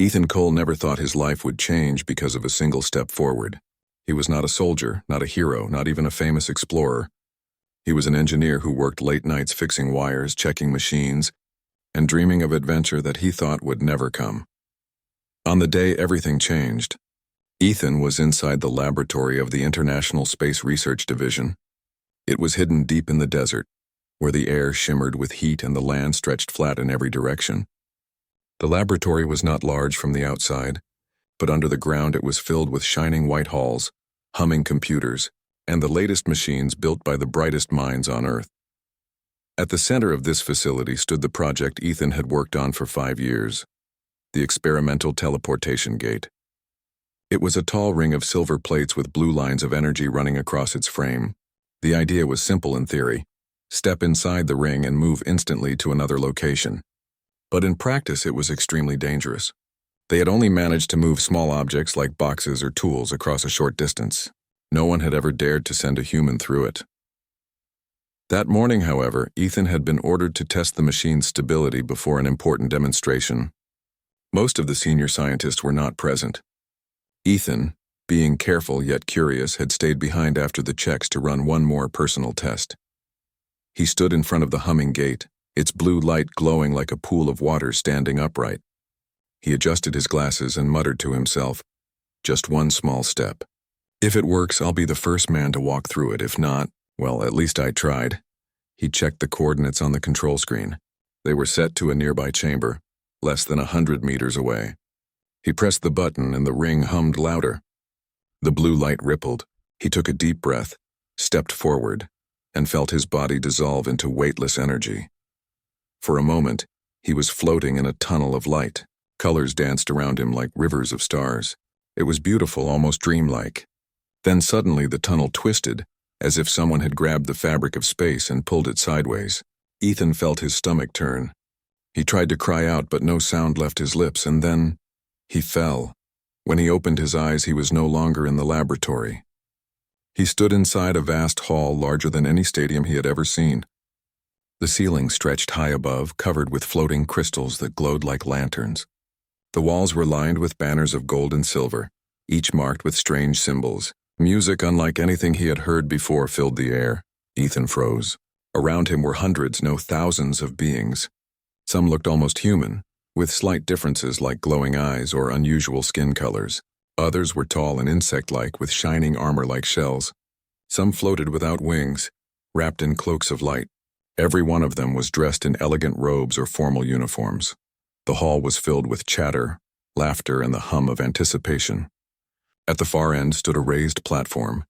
Ethan Cole never thought his life would change because of a single step forward. He was not a soldier, not a hero, not even a famous explorer. He was an engineer who worked late nights fixing wires, checking machines, and dreaming of adventure that he thought would never come. On the day everything changed, Ethan was inside the laboratory of the International Space Research Division. It was hidden deep in the desert, where the air shimmered with heat and the land stretched flat in every direction. The laboratory was not large from the outside, but under the ground it was filled with shining white halls, humming computers, and the latest machines built by the brightest minds on Earth. At the center of this facility stood the project Ethan had worked on for 5 years, the experimental teleportation gate. It was a tall ring of silver plates with blue lines of energy running across its frame. The idea was simple in theory: step inside the ring and move instantly to another location. But in practice it was extremely dangerous. They had only managed to move small objects like boxes or tools across a short distance. No one had ever dared to send a human through it. That morning, however, Ethan had been ordered to test the machine's stability before an important demonstration. Most of the senior scientists were not present. Ethan, being careful yet curious, had stayed behind after the checks to run one more personal test. He stood in front of the humming gate, its blue light glowing like a pool of water standing upright. He adjusted his glasses and muttered to himself, "Just one small step. If it works, I'll be the first man to walk through it. If not, well, at least I tried." He checked the coordinates on the control screen. They were set to a nearby chamber, less than 100 meters away. He pressed the button and the ring hummed louder. The blue light rippled. He took a deep breath, stepped forward, and felt his body dissolve into weightless energy. For a moment, he was floating in a tunnel of light. Colors danced around him like rivers of stars. It was beautiful, almost dreamlike. Then suddenly the tunnel twisted, as if someone had grabbed the fabric of space and pulled it sideways. Ethan felt his stomach turn. He tried to cry out, but no sound left his lips, and then he fell. When he opened his eyes, he was no longer in the laboratory. He stood inside a vast hall larger than any stadium he had ever seen. The ceiling stretched high above, covered with floating crystals that glowed like lanterns. The walls were lined with banners of gold and silver, each marked with strange symbols. Music unlike anything he had heard before filled the air. Ethan froze. Around him were hundreds, no thousands of beings. Some looked almost human, with slight differences like glowing eyes or unusual skin colors. Others were tall and insect-like, with shining armor like shells. Some floated without wings, wrapped in cloaks of light. Every one of them was dressed in elegant robes or formal uniforms. The hall was filled with chatter, laughter, and the hum of anticipation. At the far end stood a raised platform,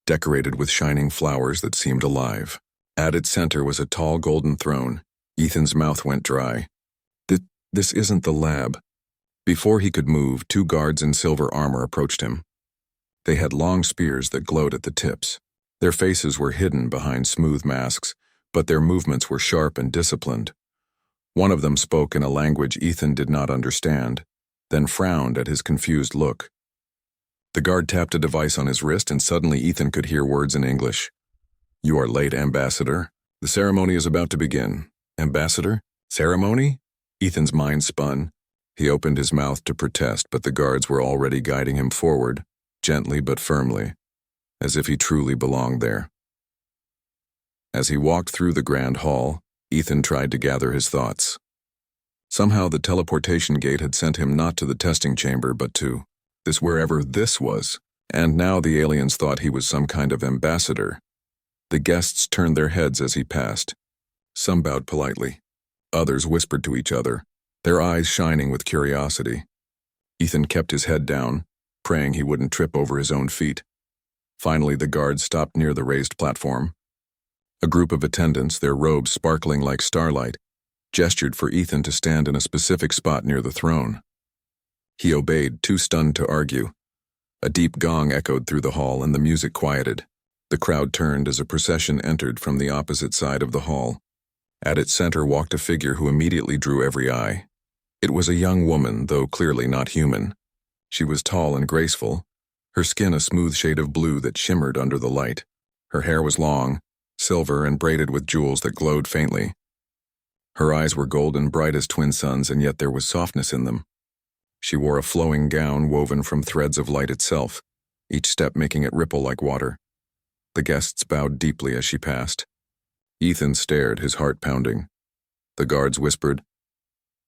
decorated with shining flowers that seemed alive. At its center was a tall golden throne. Ethan's mouth went dry. This isn't the lab. Before he could move, 2 guards in silver armor approached him. They had long spears that glowed at the tips. Their faces were hidden behind smooth masks, but their movements were sharp and disciplined. One of them spoke in a language Ethan did not understand, then frowned at his confused look. The guard tapped a device on his wrist, and suddenly Ethan could hear words in English. "You are late, Ambassador. The ceremony is about to begin." "Ambassador? Ceremony?" Ethan's mind spun. He opened his mouth to protest, but the guards were already guiding him forward, gently but firmly, as if he truly belonged there. As he walked through the grand hall, Ethan tried to gather his thoughts. Somehow the teleportation gate had sent him not to the testing chamber, but to wherever this was, and now the aliens thought he was some kind of ambassador. The guests turned their heads as he passed. Some bowed politely. Others whispered to each other, their eyes shining with curiosity. Ethan kept his head down, praying he wouldn't trip over his own feet. Finally, the guards stopped near the raised platform. A group of attendants, their robes sparkling like starlight, gestured for Ethan to stand in a specific spot near the throne. He obeyed, too stunned to argue. A deep gong echoed through the hall, and the music quieted. The crowd turned as a procession entered from the opposite side of the hall. At its center walked a figure who immediately drew every eye. It was a young woman, though clearly not human. She was tall and graceful, her skin a smooth shade of blue that shimmered under the light. Her hair was long, silver and braided with jewels that glowed faintly. Her eyes were golden, bright as twin suns, and yet there was softness in them. She wore a flowing gown woven from threads of light itself, each step making it ripple like water. The guests bowed deeply as she passed. Ethan stared, his heart pounding. The guards whispered,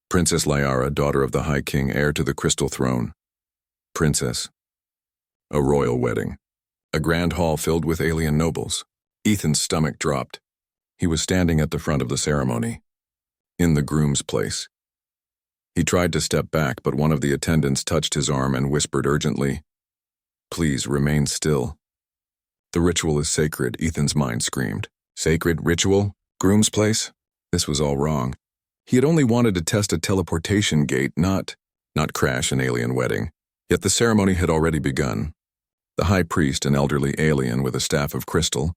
"Princess Liara, daughter of the High King, heir to the Crystal Throne." Princess. A royal wedding. A grand hall filled with alien nobles. Ethan's stomach dropped. He was standing at the front of the ceremony, in the groom's place. He tried to step back, but one of the attendants touched his arm and whispered urgently, "Please remain still." "The ritual is sacred," Ethan's mind screamed. Sacred ritual? Groom's place? This was all wrong. He had only wanted to test a teleportation gate, not crash an alien wedding. Yet the ceremony had already begun. The high priest, an elderly alien with a staff of crystal,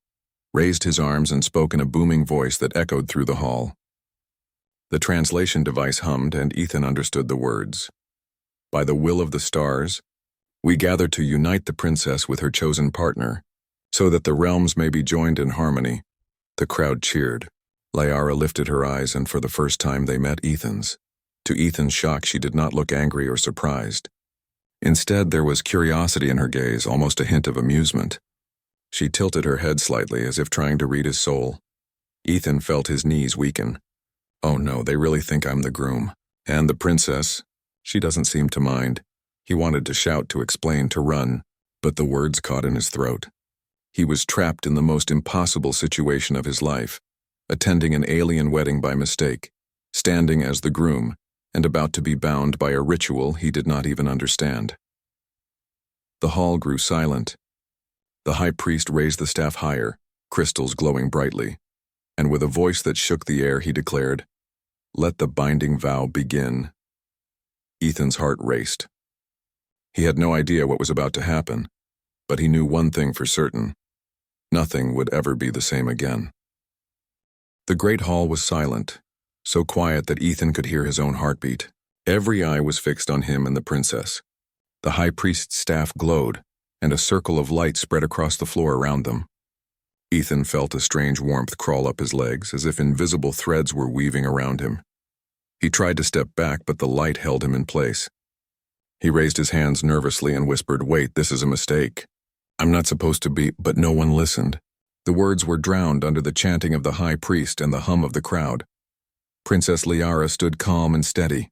raised his arms and spoke in a booming voice that echoed through the hall. The translation device hummed, and Ethan understood the words. "By the will of the stars, we gather to unite the princess with her chosen partner, so that the realms may be joined in harmony." The crowd cheered. Liara lifted her eyes, and for the first time they met Ethan's. To Ethan's shock, she did not look angry or surprised. Instead, there was curiosity in her gaze, almost a hint of amusement. She tilted her head slightly, as if trying to read his soul. Ethan felt his knees weaken. Oh no, they really think I'm the groom. And the princess? She doesn't seem to mind. He wanted to shout, to explain, to run, but the words caught in his throat. He was trapped in the most impossible situation of his life, attending an alien wedding by mistake, standing as the groom, and about to be bound by a ritual he did not even understand. The hall grew silent. The high priest raised the staff higher, crystals glowing brightly, and with a voice that shook the air he declared, "Let the binding vow begin." Ethan's heart raced. He had no idea what was about to happen, but he knew one thing for certain. Nothing would ever be the same again. The great hall was silent, so quiet that Ethan could hear his own heartbeat. Every eye was fixed on him and the princess. The high priest's staff glowed, and a circle of light spread across the floor around them. Ethan felt a strange warmth crawl up his legs, as if invisible threads were weaving around him. He tried to step back, but the light held him in place. He raised his hands nervously and whispered, "Wait, this is a mistake. I'm not supposed to be," but no one listened. The words were drowned under the chanting of the high priest and the hum of the crowd. Princess Liara stood calm and steady.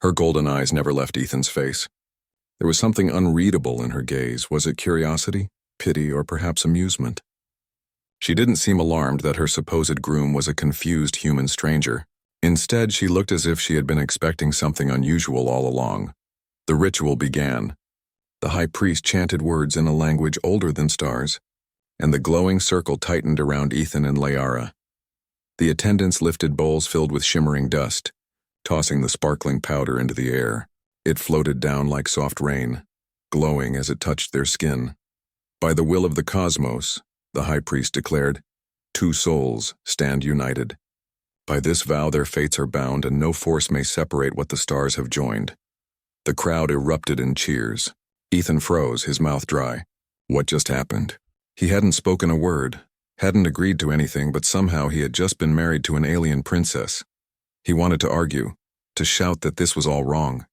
Her golden eyes never left Ethan's face. There was something unreadable in her gaze. Was it curiosity, pity, or perhaps amusement? She didn't seem alarmed that her supposed groom was a confused human stranger. Instead, she looked as if she had been expecting something unusual all along. The ritual began. The high priest chanted words in a language older than stars, and the glowing circle tightened around Ethan and Liara. The attendants lifted bowls filled with shimmering dust, tossing the sparkling powder into the air. It floated down like soft rain, glowing as it touched their skin. "By the will of the cosmos," the high priest declared, "two souls stand united. By this vow their fates are bound, and no force may separate what the stars have joined." The crowd erupted in cheers. Ethan froze, his mouth dry. What just happened? He hadn't spoken a word, hadn't agreed to anything, but somehow he had just been married to an alien princess. He wanted to argue, to shout that this was all wrong.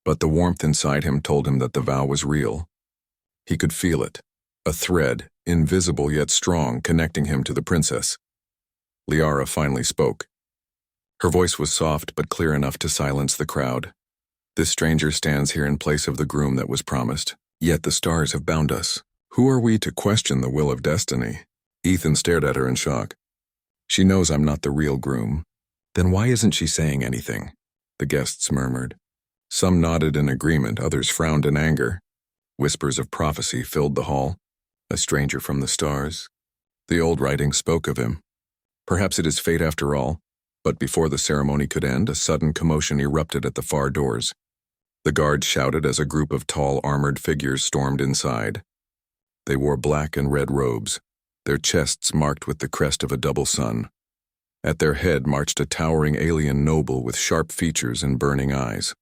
But the warmth inside him told him that the vow was real. He could feel it, a thread, invisible yet strong, connecting him to the princess. Liara finally spoke. Her voice was soft but clear enough to silence the crowd. "This stranger stands here in place of the groom that was promised, yet the stars have bound us. Who are we to question the will of destiny?" Ethan stared at her in shock. "She knows I'm not the real groom. Then why isn't she saying anything?" The guests murmured. Some nodded in agreement, others frowned in anger. Whispers of prophecy filled the hall. A stranger from the stars. The old writing spoke of him. Perhaps it is fate after all. But before the ceremony could end, a sudden commotion erupted at the far doors. The guards shouted as a group of tall, armored figures stormed inside. They wore black and red robes, their chests marked with the crest of a double sun. At their head marched a towering alien noble with sharp features and burning eyes.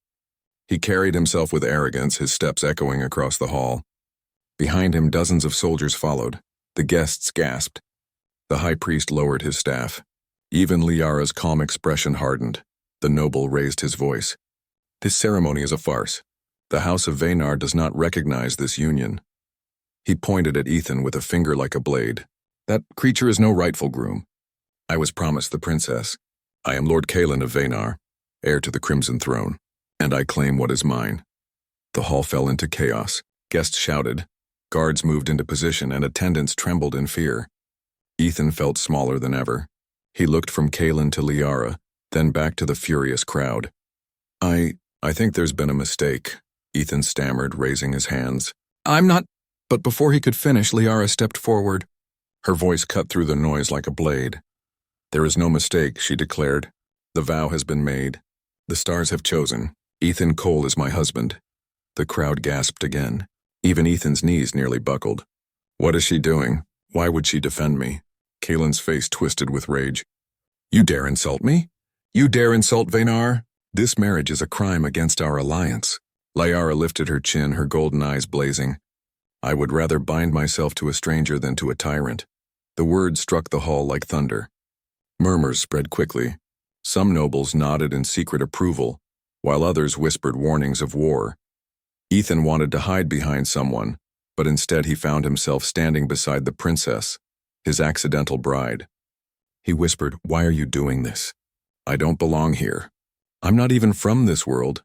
He carried himself with arrogance, his steps echoing across the hall. Behind him, dozens of soldiers followed. The guests gasped. The high priest lowered his staff. Even Liara's calm expression hardened. The noble raised his voice. This ceremony is a farce. The House of Vaynar does not recognize this union. He pointed at Ethan with a finger like a blade. That creature is no rightful groom. I was promised the princess. I am Lord Kalen of Vaynar, heir to the Crimson Throne, and I claim what is mine. The hall fell into chaos. Guests shouted. Guards moved into position and attendants trembled in fear. Ethan felt smaller than ever. He looked from Kalen to Liara, then back to the furious crowd. I think there's been a mistake, Ethan stammered, raising his hands. I'm not... But before he could finish, Liara stepped forward. Her voice cut through the noise like a blade. There is no mistake, she declared. The vow has been made. The stars have chosen. Ethan Cole is my husband. The crowd gasped again. Even Ethan's knees nearly buckled. What is she doing? Why would she defend me? Kalen's face twisted with rage. You dare insult me? You dare insult Vaynar? This marriage is a crime against our alliance. Liara lifted her chin, her golden eyes blazing. I would rather bind myself to a stranger than to a tyrant. The words struck the hall like thunder. Murmurs spread quickly. Some nobles nodded in secret approval, while others whispered warnings of war. Ethan wanted to hide behind someone, but instead he found himself standing beside the princess, his accidental bride. He whispered, "Why are you doing this? I don't belong here. I'm not even from this world."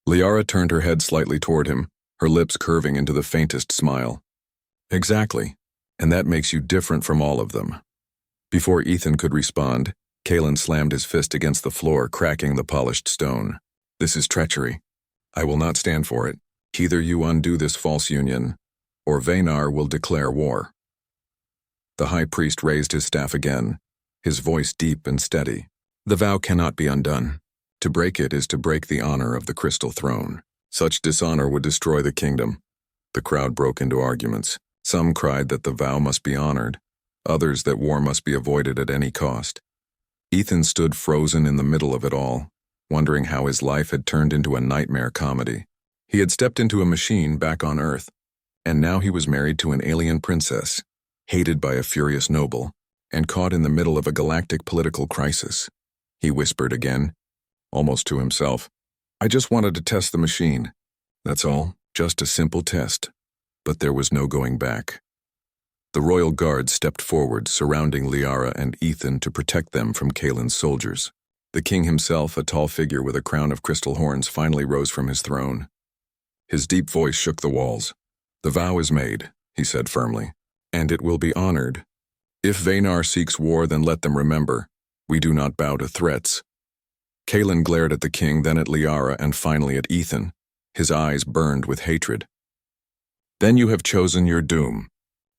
Liara turned her head slightly toward him, her lips curving into the faintest smile. Exactly, and that makes you different from all of them. Before Ethan could respond, Kalen slammed his fist against the floor, cracking the polished stone. This is treachery. I will not stand for it. Either you undo this false union, or Vaynar will declare war. The high priest raised his staff again, his voice deep and steady. The vow cannot be undone. To break it is to break the honor of the Crystal Throne. Such dishonor would destroy the kingdom. The crowd broke into arguments. Some cried that the vow must be honored, others that war must be avoided at any cost. Ethan stood frozen in the middle of it all, wondering how his life had turned into a nightmare comedy. He had stepped into a machine back on Earth, and now he was married to an alien princess, hated by a furious noble, and caught in the middle of a galactic political crisis. He whispered again, almost to himself, I just wanted to test the machine. That's all, just a simple test. But there was no going back. The royal guard stepped forward, surrounding Liara and Ethan to protect them from Kalen's soldiers. The king himself, a tall figure with a crown of crystal horns, finally rose from his throne. His deep voice shook the walls. The vow is made, he said firmly, and it will be honored. If Vaynar seeks war, then let them remember, we do not bow to threats. Kalen glared at the king, then at Liara, and finally at Ethan. His eyes burned with hatred. Then you have chosen your doom.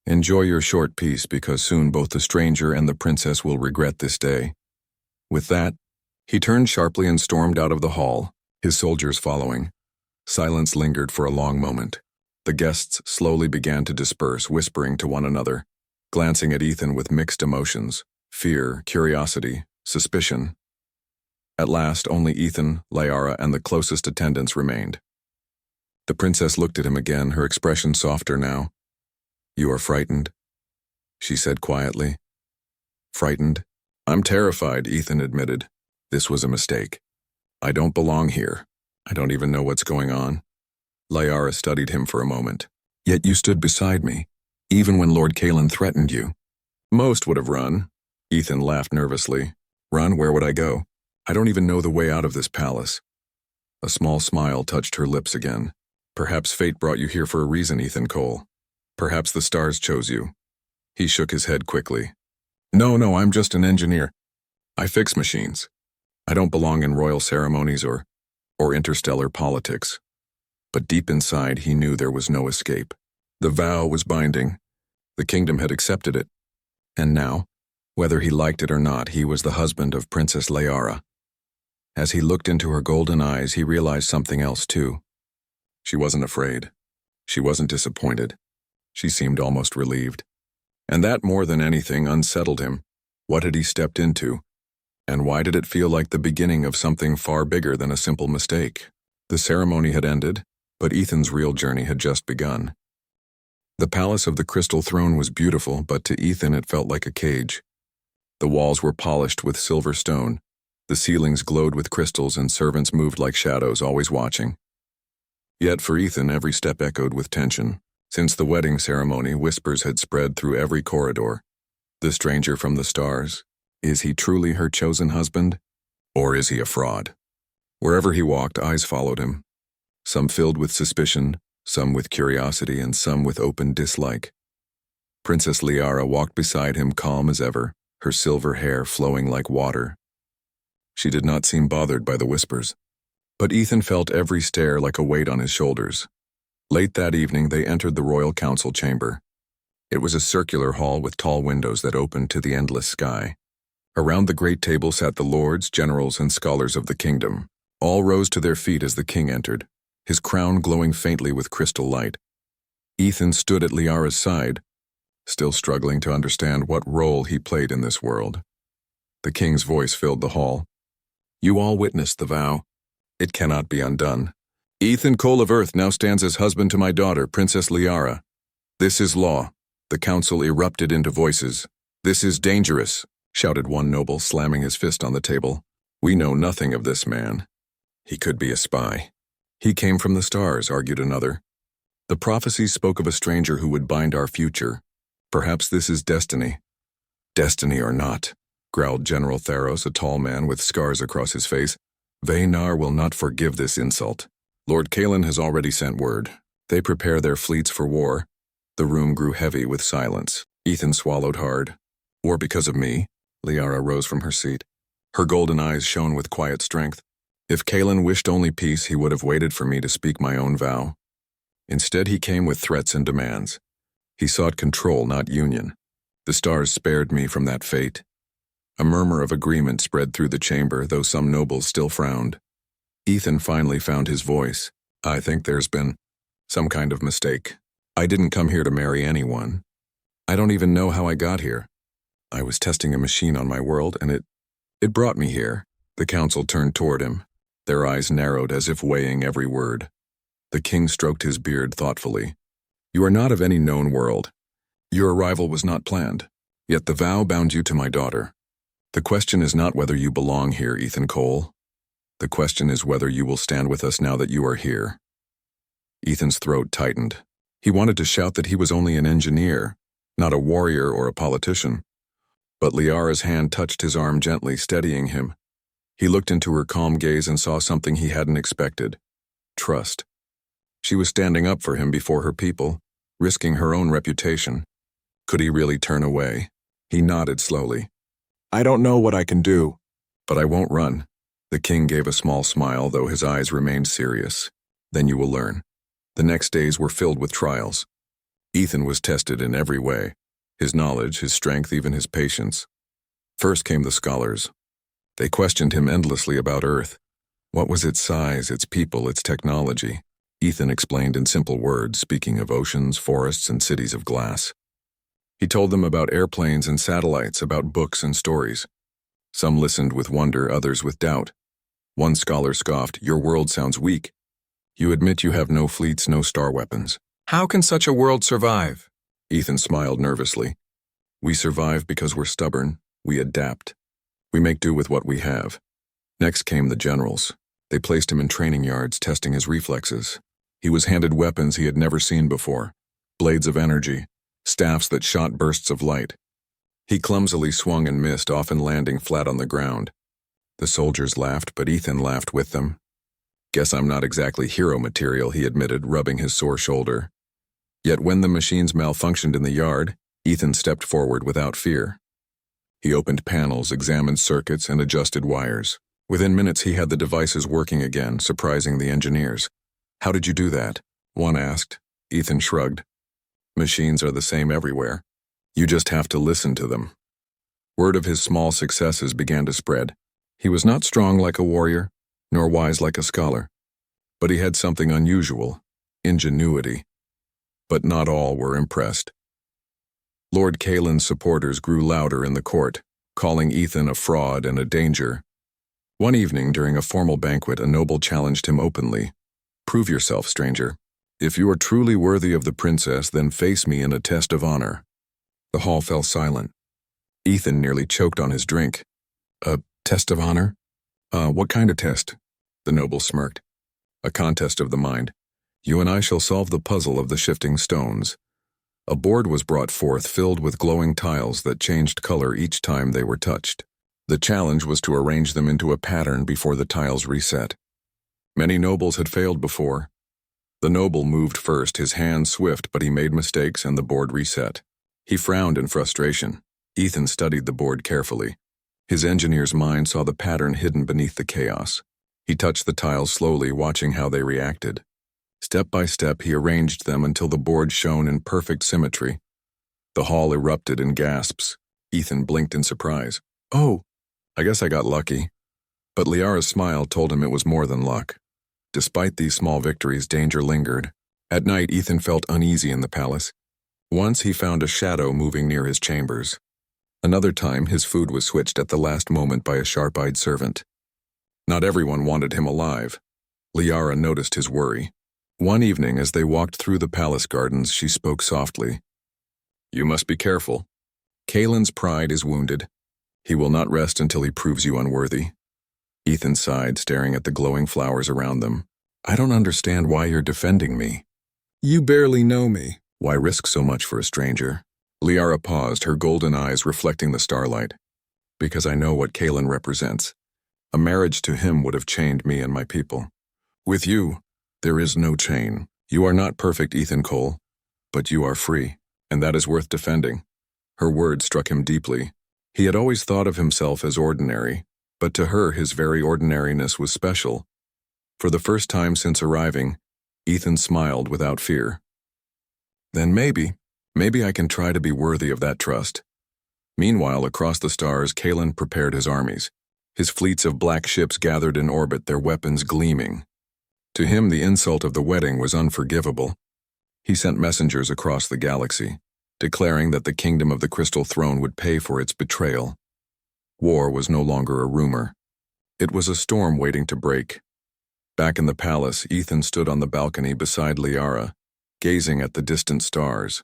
Enjoy your short peace, because soon both the stranger and the princess will regret this day. With that, he turned sharply and stormed out of the hall, his soldiers following. Silence lingered for a long moment. The guests slowly began to disperse, whispering to one another, glancing at Ethan with mixed emotions, fear, curiosity, suspicion. At last, only Ethan, Liara, and the closest attendants remained. The princess looked at him again, her expression softer now. You are frightened, she said quietly. Frightened? I'm terrified, Ethan admitted. This was a mistake. I don't belong here. I don't even know what's going on. Liara studied him for a moment. Yet you stood beside me, even when Lord Kalen threatened you. Most would have run. Ethan laughed nervously. Run? Where would I go? I don't even know the way out of this palace. A small smile touched her lips again. Perhaps fate brought you here for a reason, Ethan Cole. Perhaps the stars chose you. He shook his head quickly. No, I'm just an engineer. I fix machines. I don't belong in royal ceremonies or interstellar politics. But deep inside, he knew there was no escape. The vow was binding. The kingdom had accepted it. And now, whether he liked it or not, he was the husband of Princess Liara. As he looked into her golden eyes, he realized something else too. She wasn't afraid. She wasn't disappointed. She seemed almost relieved. And that, more than anything, unsettled him. What had he stepped into? And why did it feel like the beginning of something far bigger than a simple mistake? The ceremony had ended, but Ethan's real journey had just begun. The palace of the Crystal Throne was beautiful, but to Ethan it felt like a cage. The walls were polished with silver stone, The ceilings glowed with crystals and servants moved like shadows, always watching. Yet for Ethan, every step echoed with tension. Since the wedding ceremony, whispers had spread through every corridor. The stranger from the stars, is he truly her chosen husband? Or is he a fraud? Wherever he walked, eyes followed him. Some filled with suspicion, some with curiosity, and some with open dislike. Princess Liara walked beside him, calm as ever, her silver hair flowing like water. She did not seem bothered by the whispers. But Ethan felt every stare like a weight on his shoulders. Late that evening, they entered the royal council chamber. It was a circular hall with tall windows that opened to the endless sky. Around the great table sat the lords, generals, and scholars of the kingdom. All rose to their feet as the king entered, his crown glowing faintly with crystal light. Ethan stood at Liara's side, still struggling to understand what role he played in this world. The king's voice filled the hall. You all witnessed the vow. It cannot be undone. Ethan Cole of Earth now stands as husband to my daughter, Princess Liara. This is law. The council erupted into voices. This is dangerous, shouted one noble, slamming his fist on the table. We know nothing of this man. He could be a spy. He came from the stars, argued another. The prophecies spoke of a stranger who would bind our future. Perhaps this is destiny. Destiny or not, growled General Theros, a tall man with scars across his face. Vaynar will not forgive this insult. Lord Kalen has already sent word. They prepare their fleets for war. The room grew heavy with silence. Ethan swallowed hard. War because of me? Liara rose from her seat. Her golden eyes shone with quiet strength. If Kalen wished only peace, he would have waited for me to speak my own vow. Instead, he came with threats and demands. He sought control, not union. The stars spared me from that fate. A murmur of agreement spread through the chamber, though some nobles still frowned. Ethan finally found his voice. I think there's been some kind of mistake. I didn't come here to marry anyone. I don't even know how I got here. I was testing a machine on my world, and it brought me here. The council turned toward him. Their eyes narrowed as if weighing every word. The king stroked his beard thoughtfully. You are not of any known world. Your arrival was not planned, yet the vow bound you to my daughter. The question is not whether you belong here, Ethan Cole. The question is whether you will stand with us now that you are here. Ethan's throat tightened. He wanted to shout that he was only an engineer, not a warrior or a politician. But Liara's hand touched his arm gently, steadying him. He looked into her calm gaze and saw something he hadn't expected. Trust. She was standing up for him before her people, risking her own reputation. Could he really turn away? He nodded slowly. I don't know what I can do, but I won't run. The king gave a small smile, though his eyes remained serious. Then you will learn. The next days were filled with trials. Ethan was tested in every way. His knowledge, his strength, even his patience. First came the scholars. They questioned him endlessly about Earth. What was its size, its people, its technology? Ethan explained in simple words, speaking of oceans, forests, and cities of glass. He told them about airplanes and satellites, about books and stories. Some listened with wonder, others with doubt. One scholar scoffed, "Your world sounds weak. You admit you have no fleets, no star weapons. How can such a world survive?" Ethan smiled nervously. We survive because we're stubborn. We adapt. We make do with what we have. Next came the generals. They placed him in training yards, testing his reflexes. He was handed weapons he had never seen before. Blades of energy, staffs that shot bursts of light. He clumsily swung and missed, often landing flat on the ground. The soldiers laughed, but Ethan laughed with them. Guess I'm not exactly hero material, he admitted, rubbing his sore shoulder. Yet when the machines malfunctioned in the yard, Ethan stepped forward without fear. He opened panels, examined circuits, and adjusted wires. Within minutes, he had the devices working again, surprising the engineers. How did you do that? One asked. Ethan shrugged. Machines are the same everywhere. You just have to listen to them. Word of his small successes began to spread. He was not strong like a warrior, nor wise like a scholar. But he had something unusual, ingenuity. But not all were impressed. Lord Kalen's supporters grew louder in the court, calling Ethan a fraud and a danger. One evening, during a formal banquet, a noble challenged him openly. Prove yourself, stranger. If you are truly worthy of the princess, then face me in a test of honor. The hall fell silent. Ethan nearly choked on his drink. A test of honor? What kind of test?" The noble smirked. "A contest of the mind. You and I shall solve the puzzle of the shifting stones." A board was brought forth filled with glowing tiles that changed color each time they were touched. The challenge was to arrange them into a pattern before the tiles reset. Many nobles had failed before. The noble moved first, his hands swift, but he made mistakes and the board reset. He frowned in frustration. Ethan studied the board carefully. His engineer's mind saw the pattern hidden beneath the chaos. He touched the tiles slowly, watching how they reacted. Step by step, he arranged them until the board shone in perfect symmetry. The hall erupted in gasps. Ethan blinked in surprise. "Oh, I guess I got lucky." But Liara's smile told him it was more than luck. Despite these small victories, danger lingered. At night, Ethan felt uneasy in the palace. Once he found a shadow moving near his chambers. Another time, his food was switched at the last moment by a sharp-eyed servant. Not everyone wanted him alive. Liara noticed his worry. One evening, as they walked through the palace gardens, she spoke softly. "You must be careful. Kalen's pride is wounded. He will not rest until he proves you unworthy." Ethan sighed, staring at the glowing flowers around them. "I don't understand why you're defending me." "You barely know me. Why risk so much for a stranger?" Liara paused, her golden eyes reflecting the starlight. "Because I know what Kalen represents. A marriage to him would have chained me and my people. With you, there is no chain. You are not perfect, Ethan Cole, but you are free, and that is worth defending." Her words struck him deeply. He had always thought of himself as ordinary, but to her his very ordinariness was special. For the first time since arriving, Ethan smiled without fear. "Then maybe I can try to be worthy of that trust." Meanwhile, across the stars, Kalen prepared his armies. His fleets of black ships gathered in orbit, their weapons gleaming. To him, the insult of the wedding was unforgivable. He sent messengers across the galaxy, declaring that the kingdom of the Crystal Throne would pay for its betrayal. War was no longer a rumor. It was a storm waiting to break. Back in the palace, Ethan stood on the balcony beside Liara, gazing at the distant stars.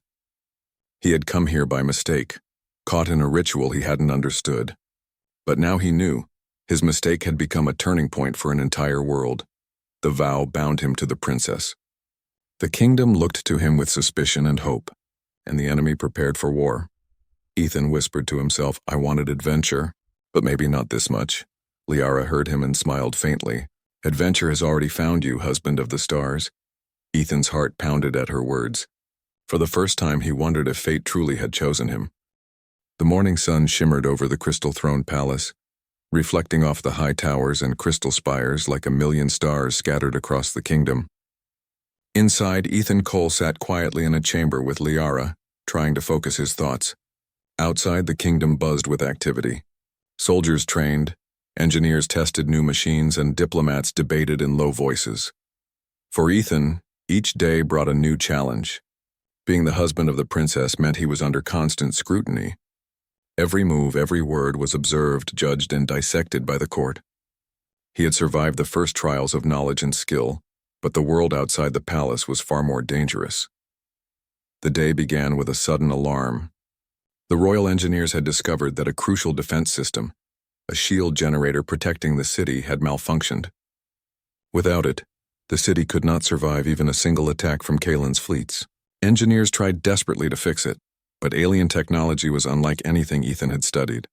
He had come here by mistake, caught in a ritual he hadn't understood. But now he knew. His mistake had become a turning point for an entire world. The vow bound him to the princess. The kingdom looked to him with suspicion and hope, and the enemy prepared for war. Ethan whispered to himself, "I wanted adventure, but maybe not this much." Liara heard him and smiled faintly. "Adventure has already found you, husband of the stars." Ethan's heart pounded at her words. For the first time, he wondered if fate truly had chosen him. The morning sun shimmered over the Crystal Throne Palace, reflecting off the high towers and crystal spires like a million stars scattered across the kingdom. Inside, Ethan Cole sat quietly in a chamber with Liara, trying to focus his thoughts. Outside, the kingdom buzzed with activity. Soldiers trained, engineers tested new machines, and diplomats debated in low voices. For Ethan, each day brought a new challenge. Being the husband of the princess meant he was under constant scrutiny. Every move, every word was observed, judged, and dissected by the court. He had survived the first trials of knowledge and skill, but the world outside the palace was far more dangerous. The day began with a sudden alarm. The royal engineers had discovered that a crucial defense system, a shield generator protecting the city, had malfunctioned. Without it, the city could not survive even a single attack from Kalen's fleets. Engineers tried desperately to fix it, but alien technology was unlike anything Ethan had studied.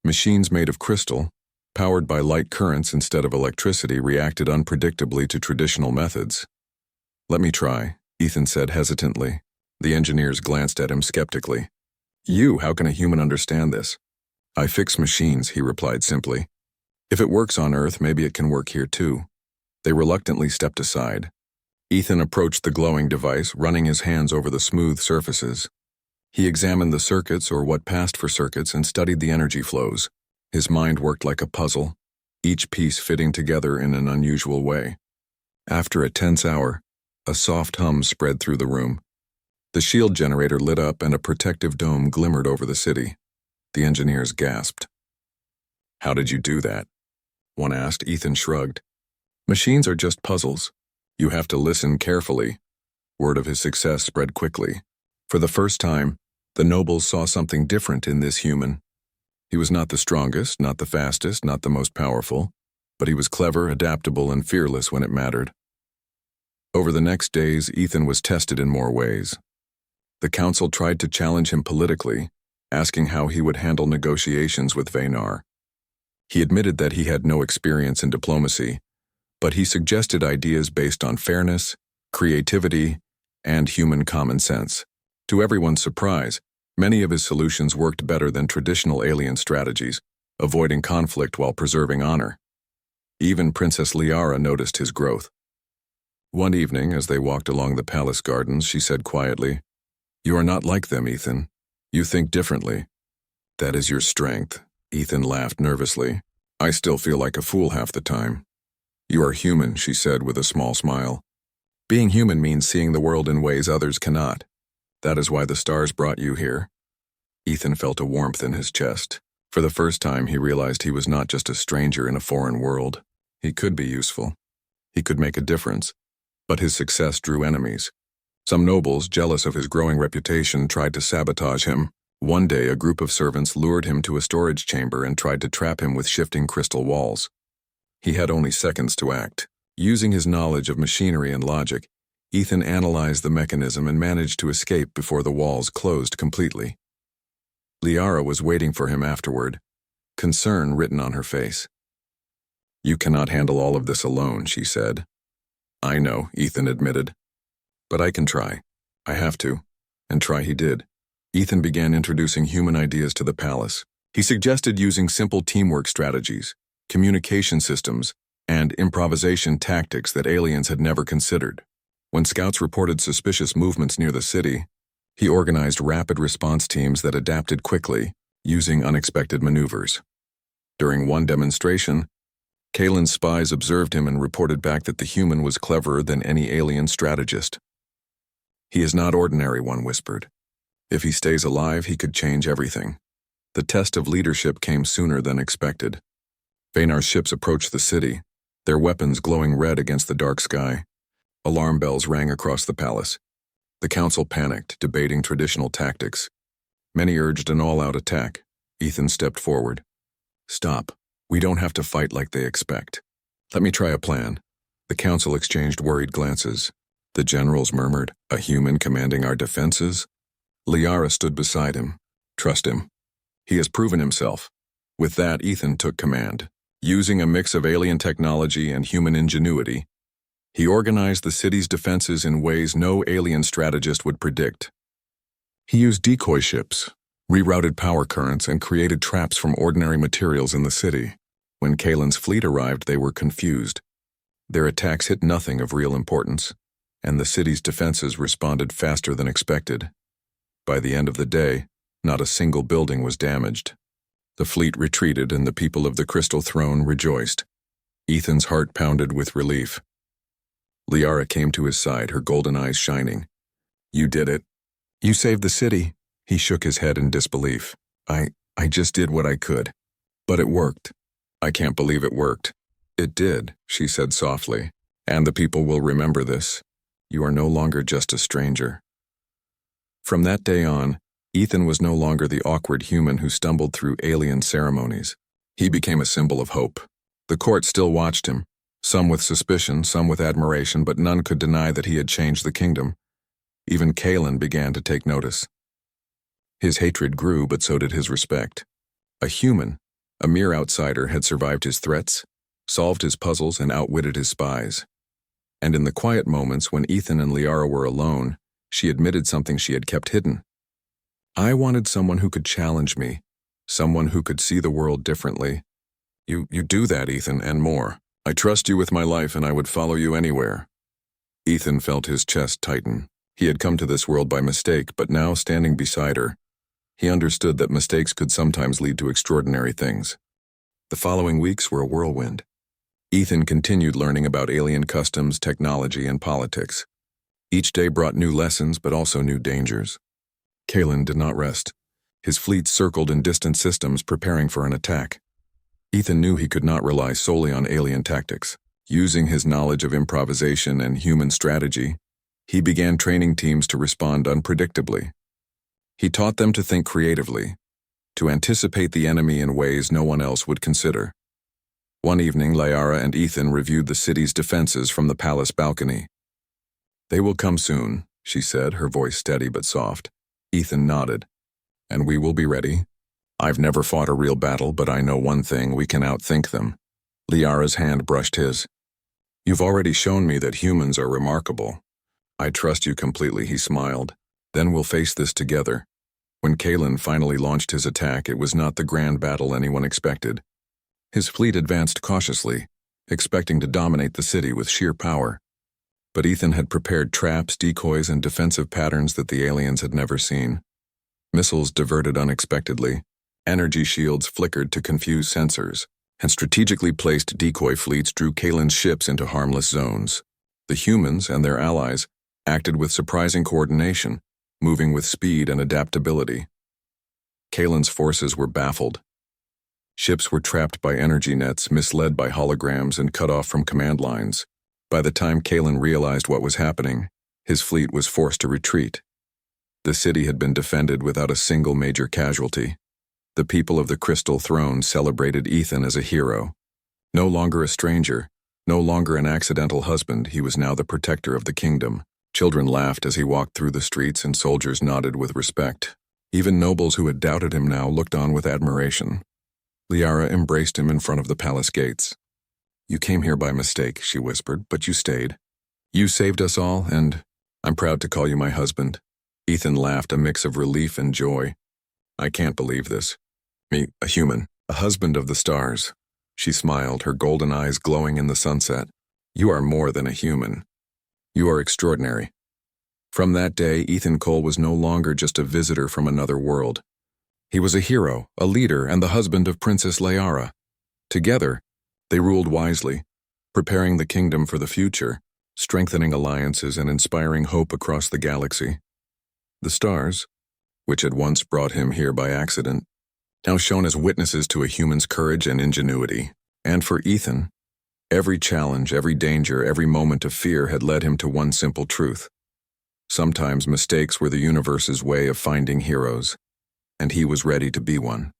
Machines made of crystal, powered by light currents instead of electricity, reacted unpredictably to traditional methods. "Let me try," Ethan said hesitantly. The engineers glanced at him skeptically. How can a human understand this?" "I fix machines," he replied simply. "If it works on Earth, maybe it can work here too." They reluctantly stepped aside. Ethan approached the glowing device, running his hands over the smooth surfaces. He examined the circuits, or what passed for circuits, and studied the energy flows. His mind worked like a puzzle, each piece fitting together in an unusual way. After a tense hour, a soft hum spread through the room. The shield generator lit up and a protective dome glimmered over the city. The engineers gasped. "How did you do that?" one asked. Ethan shrugged. "Machines are just puzzles. You have to listen carefully." Word of his success spread quickly. For the first time, the nobles saw something different in this human. He was not the strongest, not the fastest, not the most powerful. but he was clever, adaptable, and fearless when it mattered. Over the next days, Ethan was tested in more ways. The council tried to challenge him politically, asking how he would handle negotiations with Venar. He admitted that he had no experience in diplomacy, but he suggested ideas based on fairness, creativity, and human common sense. To everyone's surprise, many of his solutions worked better than traditional alien strategies, avoiding conflict while preserving honor. Even Princess Liara noticed his growth. One evening, as they walked along the palace gardens, she said quietly, "You are not like them, Ethan. You think differently." "That is your strength," Ethan laughed nervously. "I still feel like a fool half the time." "You are human," she said with a small smile. "Being human means seeing the world in ways others cannot. That is why the stars brought you here." Ethan felt a warmth in his chest. For the first time, he realized he was not just a stranger in a foreign world. He could be useful. He could make a difference. But his success drew enemies. Some nobles, jealous of his growing reputation, tried to sabotage him. One day, a group of servants lured him to a storage chamber and tried to trap him with shifting crystal walls. He had only seconds to act. Using his knowledge of machinery and logic, Ethan analyzed the mechanism and managed to escape before the walls closed completely. Liara was waiting for him afterward, concern written on her face. "You cannot handle all of this alone," she said. "I know," Ethan admitted. "But I can try. I have to." And try he did. Ethan began introducing human ideas to the palace. He suggested using simple teamwork strategies, communication systems, and improvisation tactics that aliens had never considered. When scouts reported suspicious movements near the city, he organized rapid response teams that adapted quickly, using unexpected maneuvers. During one demonstration, Kalen's spies observed him and reported back that the human was cleverer than any alien strategist. "He is not ordinary," one whispered. "If he stays alive, he could change everything." The test of leadership came sooner than expected. Venar's ships approached the city, their weapons glowing red against the dark sky. Alarm bells rang across the palace. The council panicked, debating traditional tactics. Many urged an all-out attack. Ethan stepped forward. "Stop. We don't have to fight like they expect. Let me try a plan." The council exchanged worried glances. The generals murmured, "A human commanding our defenses?" Liara stood beside him. "Trust him. He has proven himself." With that, Ethan took command. Using a mix of alien technology and human ingenuity, he organized the city's defenses in ways no alien strategist would predict. He used decoy ships, rerouted power currents, and created traps from ordinary materials in the city. When Kalen's fleet arrived, they were confused. Their attacks hit nothing of real importance, and the city's defenses responded faster than expected. By the end of the day, not a single building was damaged. The fleet retreated and the people of the Crystal Throne rejoiced. Ethan's heart pounded with relief. Liara came to his side, her golden eyes shining. "You did it. You saved the city." He shook his head in disbelief. I just did what I could. But it worked. I can't believe it worked." "It did," she said softly. "And the people will remember this. You are no longer just a stranger." From that day on, Ethan was no longer the awkward human who stumbled through alien ceremonies. He became a symbol of hope. The court still watched him, some with suspicion, some with admiration, but none could deny that he had changed the kingdom. Even Kalen began to take notice. His hatred grew, but so did his respect. A human, a mere outsider, had survived his threats, solved his puzzles, and outwitted his spies. And in the quiet moments when Ethan and Liara were alone, she admitted something she had kept hidden. "I wanted someone who could challenge me, someone who could see the world differently." You do that, Ethan, and more. I trust you with my life and I would follow you anywhere." Ethan felt his chest tighten. He had come to this world by mistake, but now, standing beside her, he understood that mistakes could sometimes lead to extraordinary things. The following weeks were a whirlwind. Ethan continued learning about alien customs, technology, and politics. Each day brought new lessons, but also new dangers. Kalen did not rest. His fleet circled in distant systems, preparing for an attack. Ethan knew he could not rely solely on alien tactics. Using his knowledge of improvisation and human strategy, he began training teams to respond unpredictably. He taught them to think creatively, to anticipate the enemy in ways no one else would consider. One evening, Liara and Ethan reviewed the city's defenses from the palace balcony. "They will come soon," she said, her voice steady but soft. Ethan nodded. "And we will be ready. I've never fought a real battle, but I know one thing, we can outthink them." Liara's hand brushed his. "You've already shown me that humans are remarkable. I trust you completely," he smiled. "Then we'll face this together." When Kalen finally launched his attack, it was not the grand battle anyone expected. His fleet advanced cautiously, expecting to dominate the city with sheer power. But Ethan had prepared traps, decoys, and defensive patterns that the aliens had never seen. Missiles diverted unexpectedly, energy shields flickered to confuse sensors, and strategically placed decoy fleets drew Kalen's ships into harmless zones. The humans and their allies acted with surprising coordination, moving with speed and adaptability. Kalen's forces were baffled. Ships were trapped by energy nets, misled by holograms, and cut off from command lines. By the time Kalen realized what was happening, his fleet was forced to retreat. The city had been defended without a single major casualty. The people of the Crystal Throne celebrated Ethan as a hero. No longer a stranger, no longer an accidental husband, he was now the protector of the kingdom. Children laughed as he walked through the streets, and soldiers nodded with respect. Even nobles who had doubted him now looked on with admiration. Liara embraced him in front of the palace gates. "You came here by mistake," she whispered, "but you stayed. You saved us all, and I'm proud to call you my husband." Ethan laughed, a mix of relief and joy. "I can't believe this. Me, a human, a husband of the stars." She smiled, her golden eyes glowing in the sunset. "You are more than a human. You are extraordinary." From that day, Ethan Cole was no longer just a visitor from another world. He was a hero, a leader, and the husband of Princess Liara. Together, they ruled wisely, preparing the kingdom for the future, strengthening alliances and inspiring hope across the galaxy. The stars, which had once brought him here by accident, now shone as witnesses to a human's courage and ingenuity. And for Ethan, every challenge, every danger, every moment of fear had led him to one simple truth. Sometimes mistakes were the universe's way of finding heroes, and he was ready to be one.